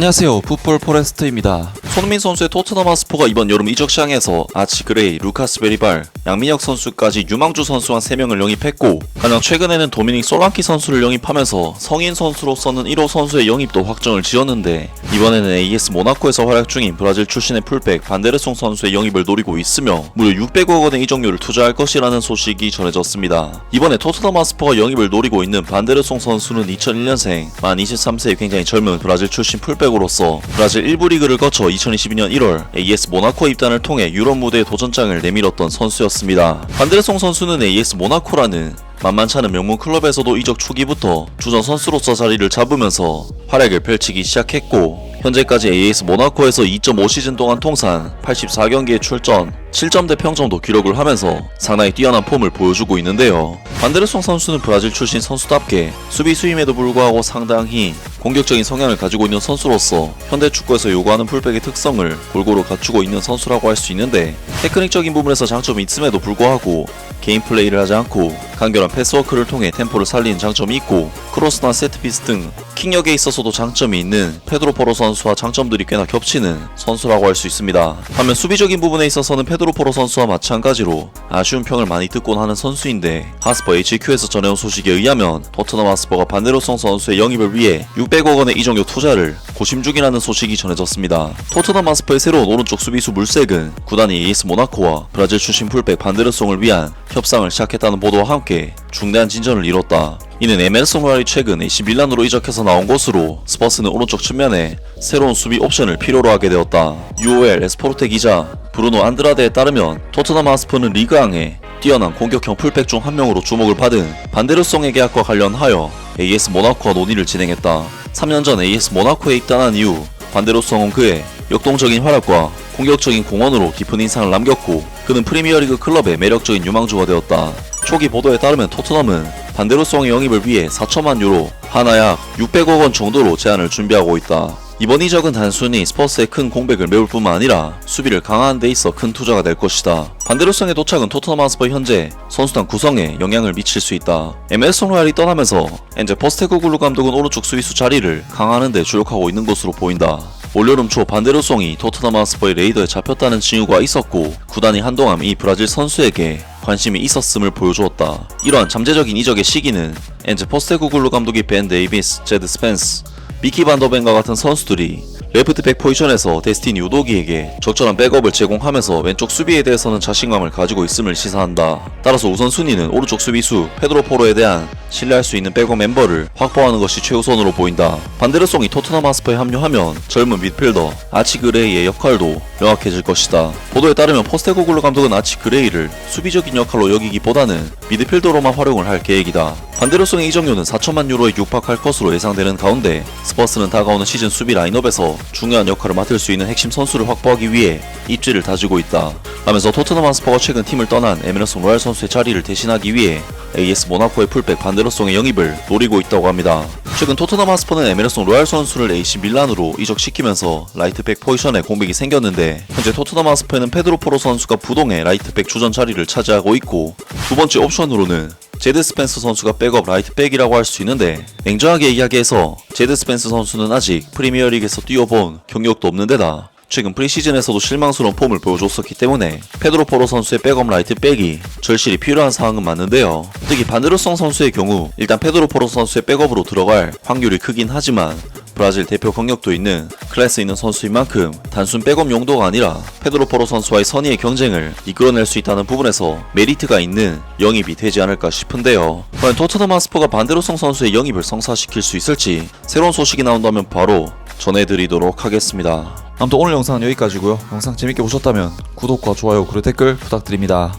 안녕하세요, 풋볼 포레스트입니다. 손흥민 선수의 토트넘 하스퍼가 이번 여름 이적 시장에서 아치 그레이, 루카스 베리발, 양민혁 선수까지 유망주 선수 한 3명을 영입했고, 가장 최근에는 도미닉 솔랑키 선수를 영입하면서 성인 선수로서는 1호 선수의 영입도 확정을 지었는데, 이번에는 AS 모나코에서 활약 중인 브라질 출신의 풀백 반데르송 선수의 영입을 노리고 있으며 무려 600억 원의 이적료를 투자할 것이라는 소식이 전해졌습니다. 이번에 토트넘 하스퍼가 영입을 노리고 있는 반데르송 선수는 2001년생, 만 23세의 굉장히 젊은 브라질 출신 풀백으로서 브라질 1부 리그를 거쳐 2022년 1월 AS 모나코 입단을 통해 유럽 무대에 도전장을 내밀었던 선수였습니다. 반데르송 선수는 AS 모나코라는 만만치 않은 명문 클럽에서도 이적 초기부터 주전 선수로서 자리를 잡으면서 활약을 펼치기 시작했고, 현재까지 AS 모나코에서 2.5시즌 동안 통산 84경기에 출전, 7점대 평점도 기록을 하면서 상당히 뛰어난 폼을 보여주고 있는데요. 반데르송 선수는 브라질 출신 선수답게 수비수임에도 불구하고 상당히 공격적인 성향을 가지고 있는 선수로서 현대 축구에서 요구하는 풀백의 특성을 골고루 갖추고 있는 선수라고 할 수 있는데, 테크닉적인 부분에서 장점이 있음에도 불구하고 개인 플레이를 하지 않고 간결한 패스워크를 통해 템포를 살리는 장점이 있고, 크로스나 세트피스 등 킥력에 있어서도 장점이 있는 페드로 포로 선수와 장점들이 꽤나 겹치는 선수라고 할 수 있습니다. 반면 수비적인 부분에 있어서는 페드로 포로 선수와 마찬가지로 아쉬운 평을 많이 듣곤 하는 선수인데, 하스퍼 HQ에서 전해온 소식에 의하면 토트넘 하스퍼가 반데르송 선수의 영입을 위해 600억 원의 이적료 투자를 고심 중이라는 소식이 전해졌습니다. 토트넘 하스퍼의 새로운 오른쪽 수비수 물색은 구단이 AS 모나코와 브라질 출신 풀백 반데르송을 위한 협상을 시작했다는 보도와 함께 중대한 진전을 이뤘다. 이는 에메르송 로얄이 최근 AC 밀란으로 이적해서 나온 것으로 스퍼스는 오른쪽 측면에 새로운 수비 옵션을 필요로 하게 되었다. UOL 에스포르테 기자 브루노 안드라데에 따르면 토트넘 하스퍼는 리그앙에 뛰어난 공격형 풀백 중 한 명으로 주목을 받은 반데르송의 계약과 관련하여 AS 모나코와 논의를 진행했다. 3년 전 AS 모나코에 입단한 이후 반데르송은 그의 역동적인 활약과 공격적인 공헌으로 깊은 인상을 남겼고, 그는 프리미어리그 클럽의 매력적인 유망주가 되었다. 초기 보도에 따르면 토트넘은 반데르송의 영입을 위해 4천만 유로, 하나 약 600억 원 정도로 제안을 준비하고 있다. 이번 이적은 단순히 스퍼스의 큰 공백을 메울 뿐만 아니라 수비를 강화하는 데 있어 큰 투자가 될 것이다. 반데르송의 도착은 토트넘 하스퍼 현재 선수단 구성에 영향을 미칠 수 있다. 에메르송 로얄이 떠나면서 엔제 포스테코글루 감독은 오른쪽 수비수 자리를 강화하는 데 주력하고 있는 것으로 보인다. 올여름 초 반데르송이 토트넘 하스퍼의 레이더에 잡혔다는 징후가 있었고, 구단이 한동안 이 브라질 선수에게 관심이 있었음을 보여주었다. 이러한 잠재적인 이적의 시기는 엔제 포스테코글루 감독이 벤 데이비스, 제드 스펜스, 미키 반더벤과 같은 선수들이 레프트백 포지션에서 데스티니 우도기에게 적절한 백업을 제공하면서 왼쪽 수비에 대해서는 자신감을 가지고 있음을 시사한다. 따라서 우선순위는 오른쪽 수비수 페드로 포로에 대한 신뢰할 수 있는 백업 멤버를 확보하는 것이 최우선으로 보인다. 반데르송이 토트넘 하스퍼에 합류하면 젊은 미드필더 아치 그레이의 역할도 명확해질 것이다. 보도에 따르면 포스테코글루 감독은 아치 그레이를 수비적인 역할로 여기기보다는 미드필더로만 활용을 할 계획이다. 반데르송의 이적료는 4천만 유로에 육박할 것으로 예상되는 가운데, 스퍼스는 다가오는 시즌 수비 라인업에서 중요한 역할을 맡을 수 있는 핵심 선수를 확보하기 위해 입지를 다지고 있다. 라면서 토트넘 하스퍼가 최근 팀을 떠난 에메르송 로얄 선수의 자리를 대신하기 위해 AS 모나코의 풀백 반데르송의 영입을 노리고 있다고 합니다. 최근 토트넘 하스퍼는 에메르송 로얄 선수를 AC 밀란으로 이적시키면서 라이트백 포지션에 공백이 생겼는데, 현재 토트넘 하스퍼에는 페드로 포로 선수가 부동의 라이트백 주전 자리를 차지하고 있고, 두 번째 옵션으로는 제드 스펜스 선수가 백업 라이트백이라고 할 수 있는데, 냉정하게 이야기해서 제드 스펜스 선수는 아직 프리미어리그에서 뛰어본 경력도 없는 데다 최근 프리시즌에서도 실망스러운 폼을 보여줬었기 때문에 페드로 포로 선수의 백업 라이트백이 절실히 필요한 상황은 맞는데요. 특히 반데르송 선수의 경우 일단 페드로 포로 선수의 백업으로 들어갈 확률이 크긴 하지만, 브라질 대표 경력도 있는 클래스 있는 선수인 만큼 단순 백업 용도가 아니라 페드로 포로 선수와의 선의의 경쟁을 이끌어낼 수 있다는 부분에서 메리트가 있는 영입이 되지 않을까 싶은데요. 과연 토트넘 하스퍼가 반데르송 선수의 영입을 성사시킬 수 있을지 새로운 소식이 나온다면 바로 전해드리도록 하겠습니다. 아무튼 오늘 영상은 여기까지고요. 영상 재밌게 보셨다면 구독과 좋아요 그리고 댓글 부탁드립니다.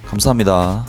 감사합니다.